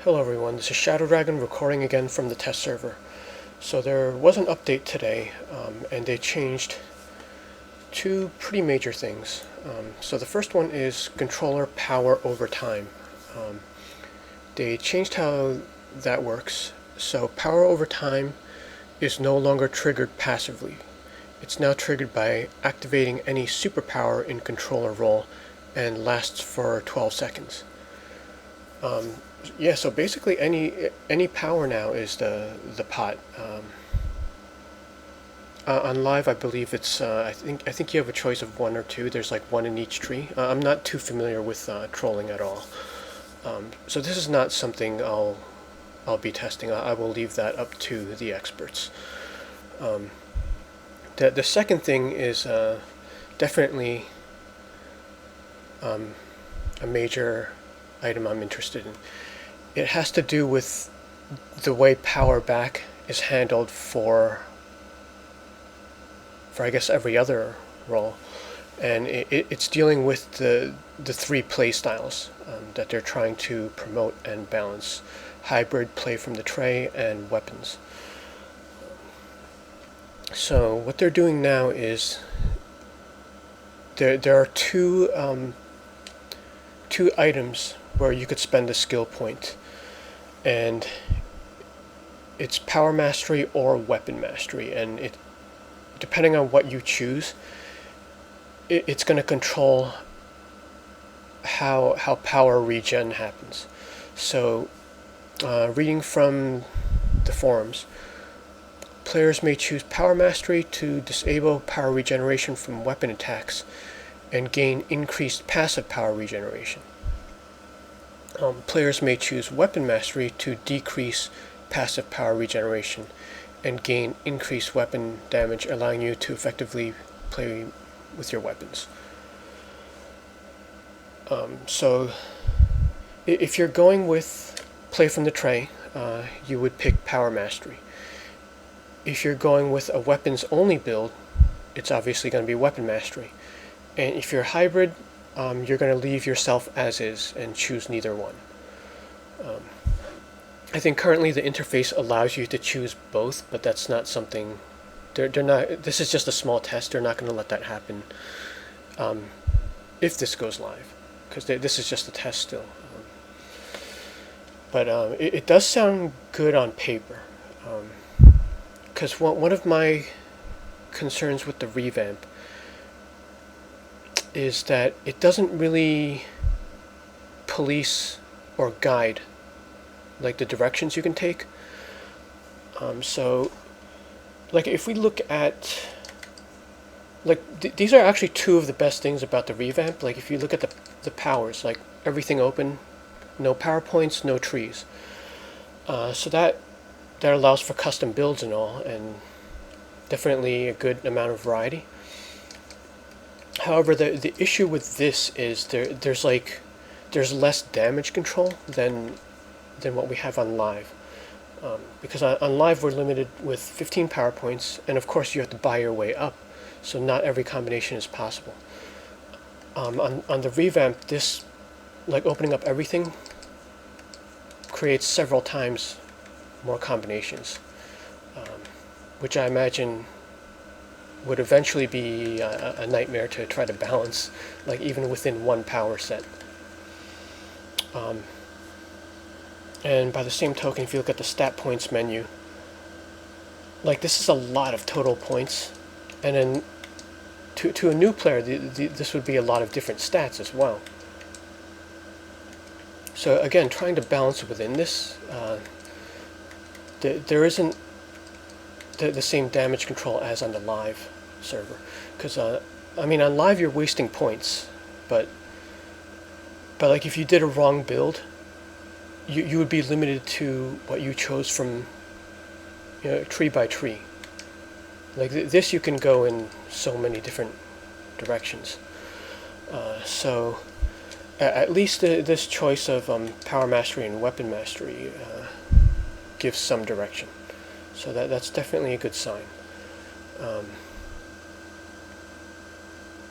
Hello everyone, this is Shadow Dragon recording again from the test server. So there was an update today, and they changed two pretty major things. So the first one is controller power over time. They changed how that works. So power over time is no longer triggered passively. It's now triggered by activating any superpower in controller role and lasts for 12 seconds. Yeah, so basically any power now is the pot. On live, I believe it's I think you have a choice of one or two. There's like one in each tree. I'm not too familiar with trolling at all, so this is not something I'll be testing. I will leave that up to the experts. The second thing is definitely a major item I'm interested in. It has to do with the way power back is handled for I guess every other role, and it's dealing with the three play styles that they're trying to promote and balance: hybrid, play from the tray, and weapons. So what they're doing now is there are two items where you could spend a skill point, and it's power mastery or weapon mastery, and it, depending on what you choose, it's going to control how power regen happens. So reading from the forums, players may choose power mastery to disable power regeneration from weapon attacks and gain increased passive power regeneration. Players may choose weapon mastery to decrease passive power regeneration and gain increased weapon damage, allowing you to effectively play with your weapons. So if you're going with play from the tray, you would pick power mastery. If you're going with a weapons only build, it's obviously going to be weapon mastery. And if you're hybrid, you're going to leave yourself as is and choose neither one. I think currently the interface allows you to choose both, but that's not something. They're not. This is just a small test. They're not going to let that happen if this goes live, because this is just a test still. But it does sound good on paper. Because one of my concerns with the revamp is that it doesn't really police or guide like the directions you can take. So like if we look at like these are actually two of the best things about the revamp. Like if you look at the powers, like everything open, no PowerPoints, no trees. So that allows for custom builds and all, and definitely a good amount of variety. However, the issue with this is there's less damage control than what we have on live, because on live we're limited with 15 power points, and of course you have to buy your way up, so not every combination is possible. On the revamp, this, like opening up everything, creates several times more combinations, which I imagine would eventually be a nightmare to try to balance, like even within one power set. And by the same token, if you look at the stat points menu, like this is a lot of total points, and then to a new player, this would be a lot of different stats as well. So again, trying to balance within this, there isn't the same damage control as on the live server, because I mean on live you're wasting points, but like if you did a wrong build, you would be limited to what you chose from, you know, tree by tree. Like this you can go in so many different directions. So at least this choice of power mastery and weapon mastery gives some direction. So that's definitely a good sign.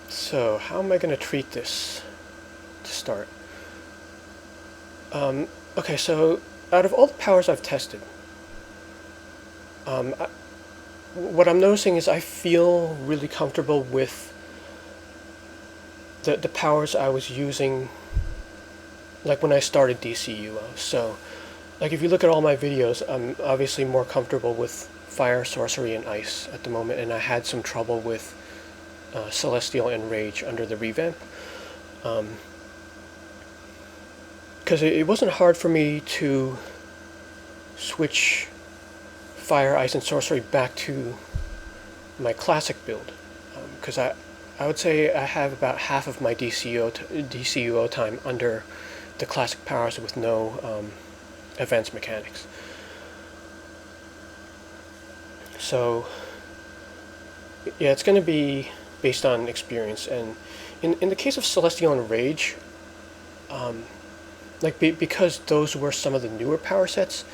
So how am I going to treat this to start? Okay, so out of all the powers I've tested, what I'm noticing is I feel really comfortable with the powers I was using, like when I started DCUO. So, like if you look at all my videos, I'm obviously more comfortable with fire, sorcery, and ice at the moment, and I had some trouble with Celestial and Rage under the revamp. Because it wasn't hard for me to switch fire, ice, and sorcery back to my classic build. Because I would say I have about half of my DCUO time under the classic powers with no advanced mechanics. So yeah, it's going to be based on experience. And in the case of Celestial and Rage, because those were some of the newer power sets,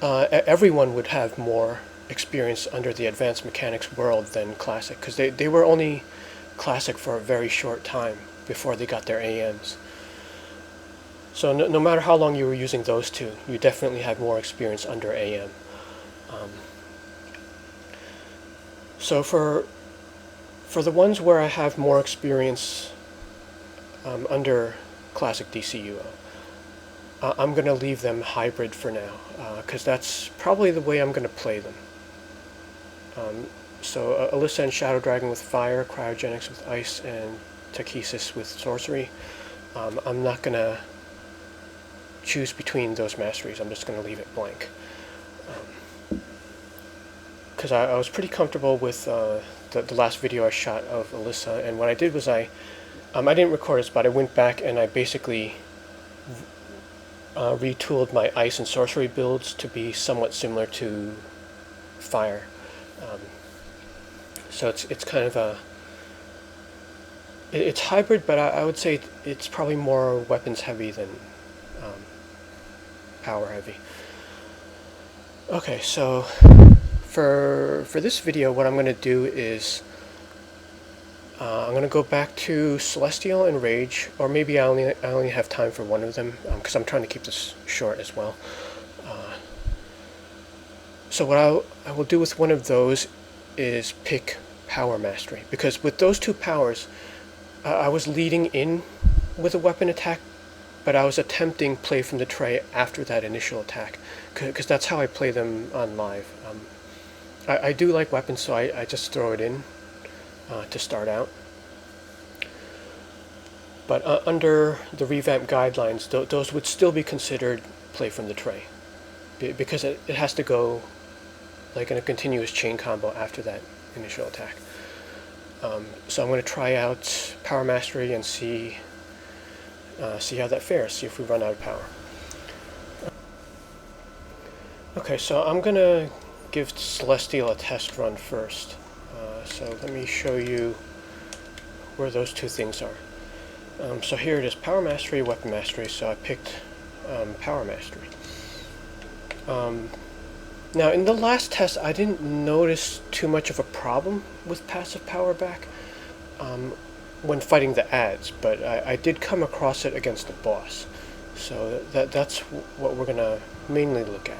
everyone would have more experience under the advanced mechanics world than classic, because they were only classic for a very short time before they got their AMs. So no matter how long you were using those two, you definitely had more experience under AM. So for the ones where I have more experience under classic DCUO, I'm going to leave them hybrid for now, because that's probably the way I'm going to play them. So Alyssa and Shadow Dragon with fire, Cryogenics with ice, and Tachesis with sorcery. I'm not going to choose between those masteries. I'm just going to leave it blank. Because I was pretty comfortable with the last video I shot of Alyssa, and what I did was I didn't record this, but I went back and I basically retooled my ice and sorcery builds to be somewhat similar to fire. So it's kind of it's hybrid, but I would say it's probably more weapons heavy than power heavy. Okay, so for this video, what I'm going to do is I'm going to go back to Celestial and Rage, or maybe I only have time for one of them, because I'm trying to keep this short as well. So what I will do with one of those is pick Power Mastery, because with those two powers, I was leading in with a weapon attack, but I was attempting play from the tray after that initial attack, because that's how I play them on live. I do like weapons, so I just throw it in to start out. But under the revamp guidelines, those would still be considered play from the tray, because it has to go like in a continuous chain combo after that initial attack. So I'm going to try out Power Mastery and see how that fares, see if we run out of power. Okay, so I'm going to give Celestial a test run first. So let me show you where those two things are. So here it is, Power Mastery, Weapon Mastery, so I picked Power Mastery. Now in the last test I didn't notice too much of a problem with passive power back when fighting the ads, but I did come across it against the boss. So that's what we're going to mainly look at.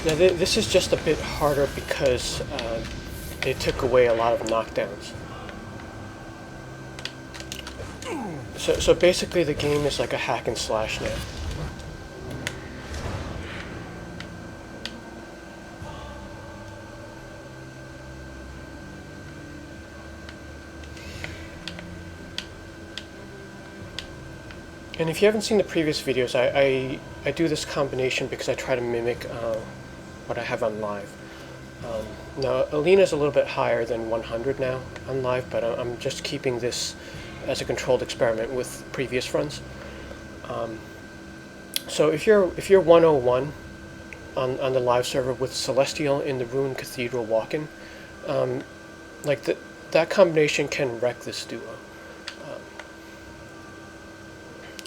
Now this is just a bit harder because they took away a lot of knockdowns. So basically the game is like a hack and slash now. And if you haven't seen the previous videos, I do this combination because I try to mimic what I have on live. Now Alina's a little bit higher than 100 now on live, but I'm just keeping this as a controlled experiment with previous runs. So if you're 101 on the live server with Celestial in the Ruined Cathedral walk-in, like that combination can wreck this duo.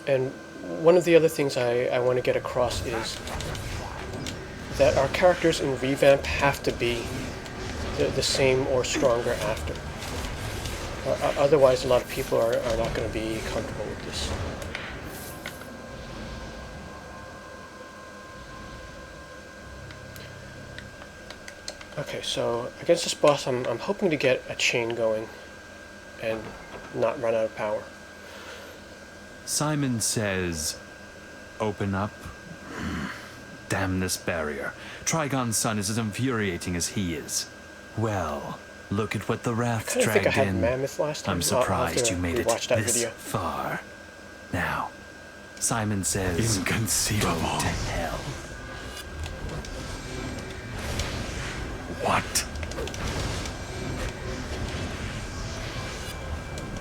And one of the other things I want to get across is that our characters in Revamp have to be the same or stronger after. Otherwise, a lot of people are not going to be comfortable with this. Okay, so against this boss, I'm hoping to get a chain going and not run out of power. Simon says, open up. Damn this barrier. Trigon's son is as infuriating as he is. Well, look at what the raft I dragged think I had in. Mammoth last time. I'm surprised you made it this video. far. Now, Simon says, inconceivable. Go to hell. What?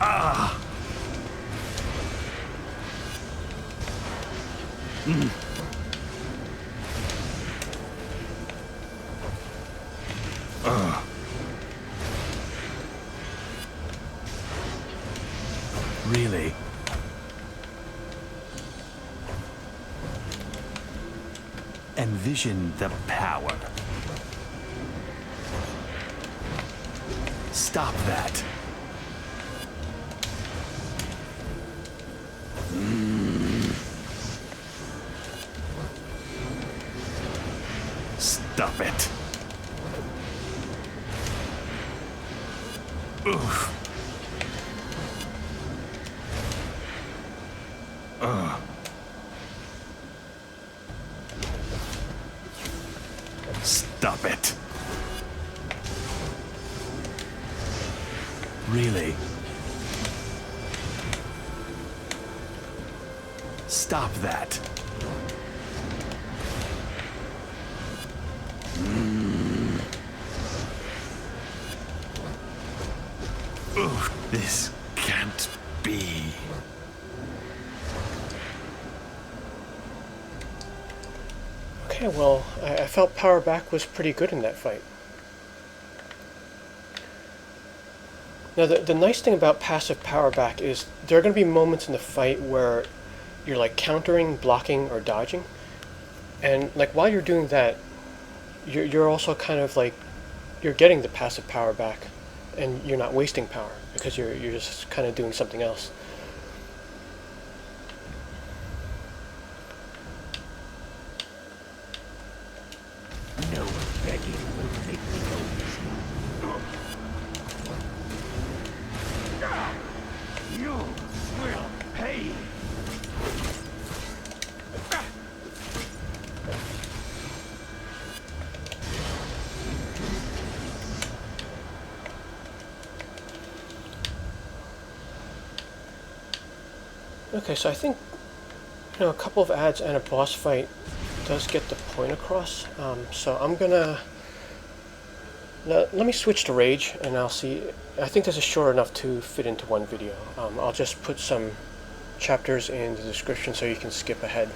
Ah! Really? Envision the power. Stop that. Stop it. Oof. Stop it. Really? Stop that. Oof, this can't be. Okay, well, I felt power back was pretty good in that fight. Now, the nice thing about passive power back is there are going to be moments in the fight where you're like countering, blocking, or dodging. And like while you're doing that, you're also kind of like, you're getting the passive power back and you're not wasting power because you're just kind of doing something else. No begging will make me go easy. You will pay. Okay, so I think, a couple of ads and a boss fight does get the point across. So I'm gonna let me switch to Rage, and I'll see. I think this is short enough to fit into one video. I'll just put some chapters in the description so you can skip ahead.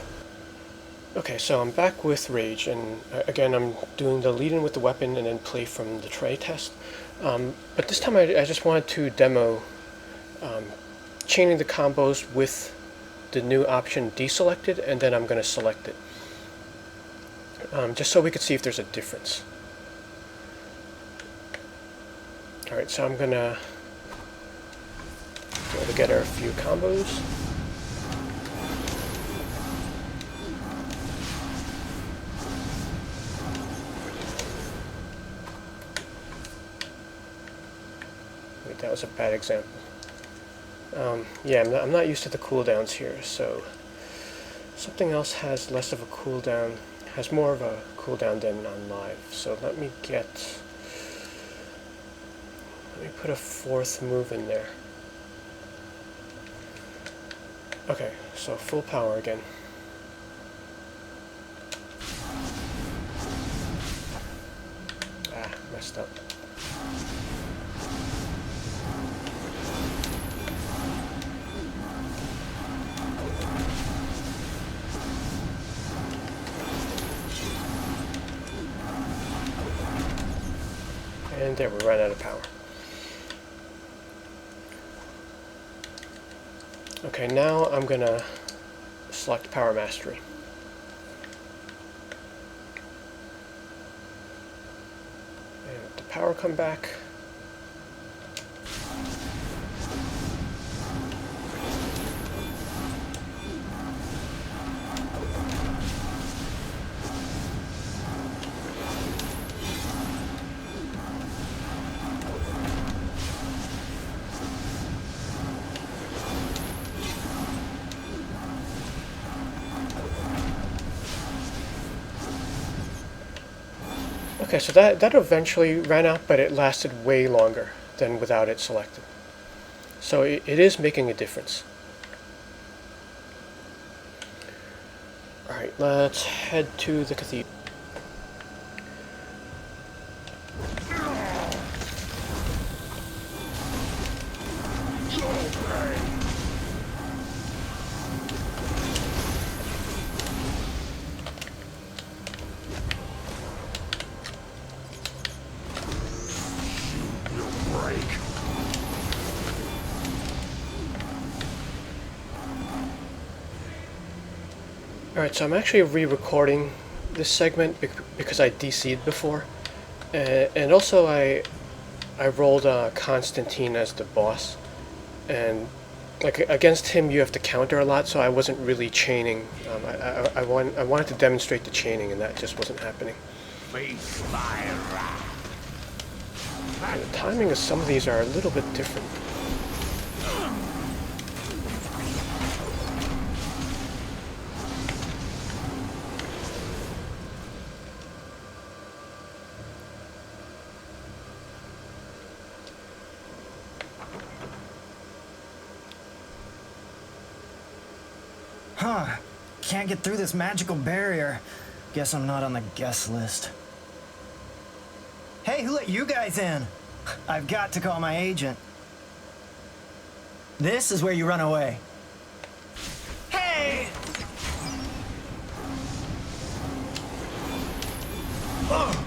Okay, so I'm back with Rage, and again I'm doing the lead in with the weapon and then play from the tray test. But this time I just wanted to demo chaining the combos with the new option deselected, and then I'm going to select it. Just so we could see if there's a difference. Alright, so I'm going to go together a few combos. Wait, that was a bad example. Yeah, I'm not used to the cooldowns here, so something else has less of a cooldown, has more of a cooldown than on live. So let me put a fourth move in there. Okay, so full power again. Ah, messed up. And there, we ran out of power. Okay, now I'm gonna select Power Mastery. And let the power come back. Okay, so that eventually ran out, but it lasted way longer than without it selected. So it is making a difference. Alright, let's head to the cathedral. Alright, so I'm actually re-recording this segment because I DC'd before. And also I rolled Constantine as the boss. And like against him you have to counter a lot, so I wasn't really chaining. I wanted to demonstrate the chaining, and that just wasn't happening. Face my wrath. And the timing of some of these are a little bit different. Huh. Can't get through this magical barrier. Guess I'm not on the guest list. Hey, who let you guys in? I've got to call my agent. This is where you run away. Hey! Oh!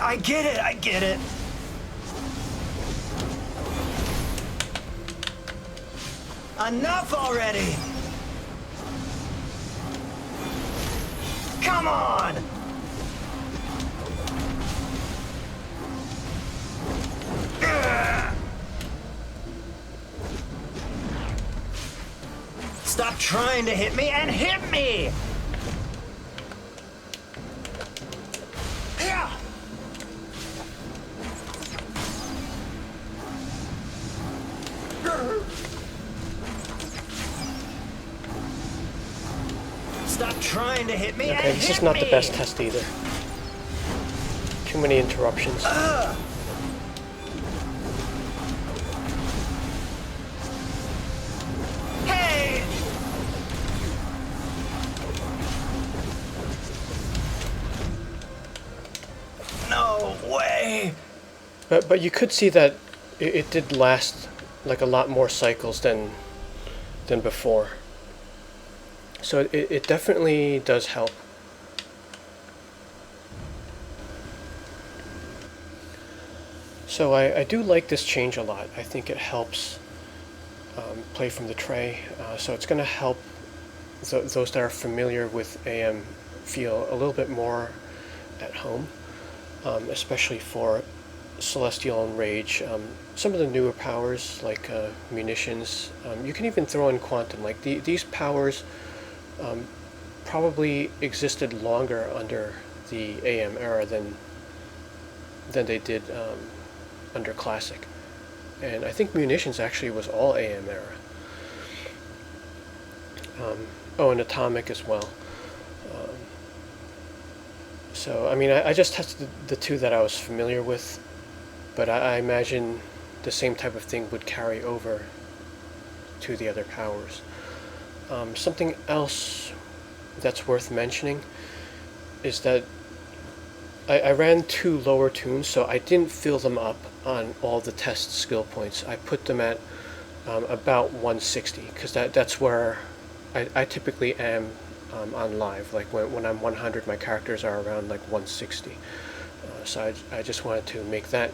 I get it. Enough already! Come on! Ugh. Stop trying to hit me and hit me! Yeah. Stop trying to hit me. Okay, this is not the best test either. Too many interruptions. Hey! No way! But you could see that it did last like a lot more cycles than before. So it definitely does help. So I do like this change a lot. I think it helps play from the tray. So it's going to help those that are familiar with AM feel a little bit more at home, especially for Celestial and Rage. Some of the newer powers like munitions, you can even throw in Quantum. Like these powers probably existed longer under the AM era than they did under Classic. And I think Munitions actually was all AM era. Oh, and Atomic as well. So, I mean, I just tested the two that I was familiar with, but I imagine the same type of thing would carry over to the other powers. Something else that's worth mentioning is that I ran 2 lower tunes, so I didn't fill them up on all the test skill points. I put them at about 160, because that's where I typically am on live. Like when I'm 100, my characters are around like 160. So I just wanted to make that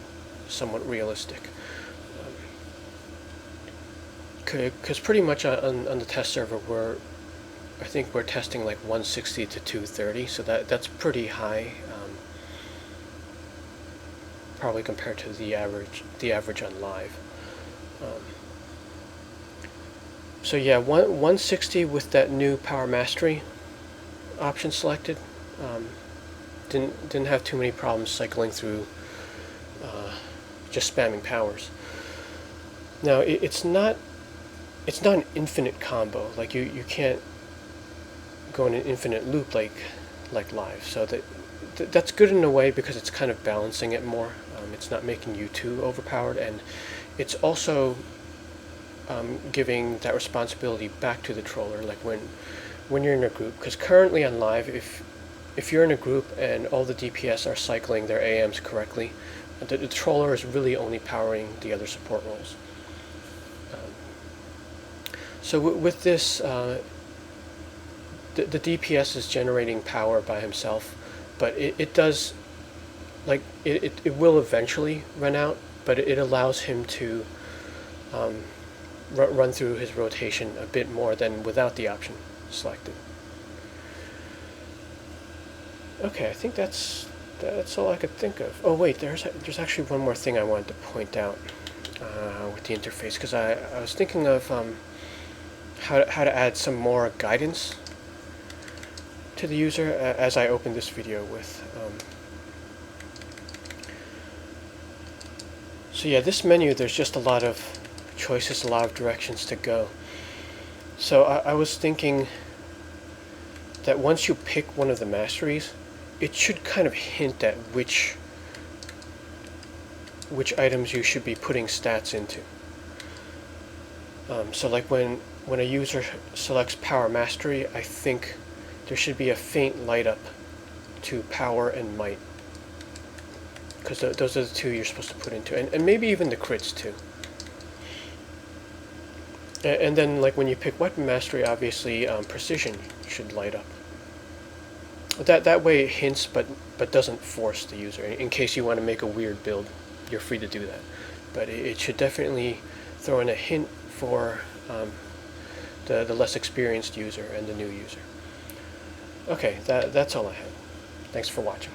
somewhat realistic. Because pretty much on the test server, I think we're testing like 160 to 230, so that's pretty high, probably compared to the average on live. So yeah, 160 with that new power mastery option selected. Didn't have too many problems cycling through just spamming powers. Now it's not an infinite combo. Like you can't go in an infinite loop like live. So that's good in a way because it's kind of balancing it more. It's not making you too overpowered, and it's also giving that responsibility back to the troller. Like when you're in a group, because currently on live, if you're in a group and all the DPS are cycling their AMs correctly, the troller is really only powering the other support roles. So with this, the DPS is generating power by himself, but it does, like, it will eventually run out, but it allows him to run through his rotation a bit more than without the option selected. Okay, I think that's all I could think of. Oh wait, there's actually one more thing I wanted to point out with the interface, because I was thinking of how to add some more guidance to the user as I open this video with. So yeah, this menu, there's just a lot of choices, a lot of directions to go. So I was thinking that once you pick one of the masteries, it should kind of hint at which items you should be putting stats into. So like when a user selects power mastery, I think there should be a faint light up to power and might, because those are the two you're supposed to put into, and maybe even the crits too. And then like when you pick weapon mastery, obviously precision should light up. That way it hints but doesn't force the user. In case you want to make a weird build, you're free to do that. But it should definitely throw in a hint for the less experienced user and the new user. Okay, that's all I had. Thanks for watching.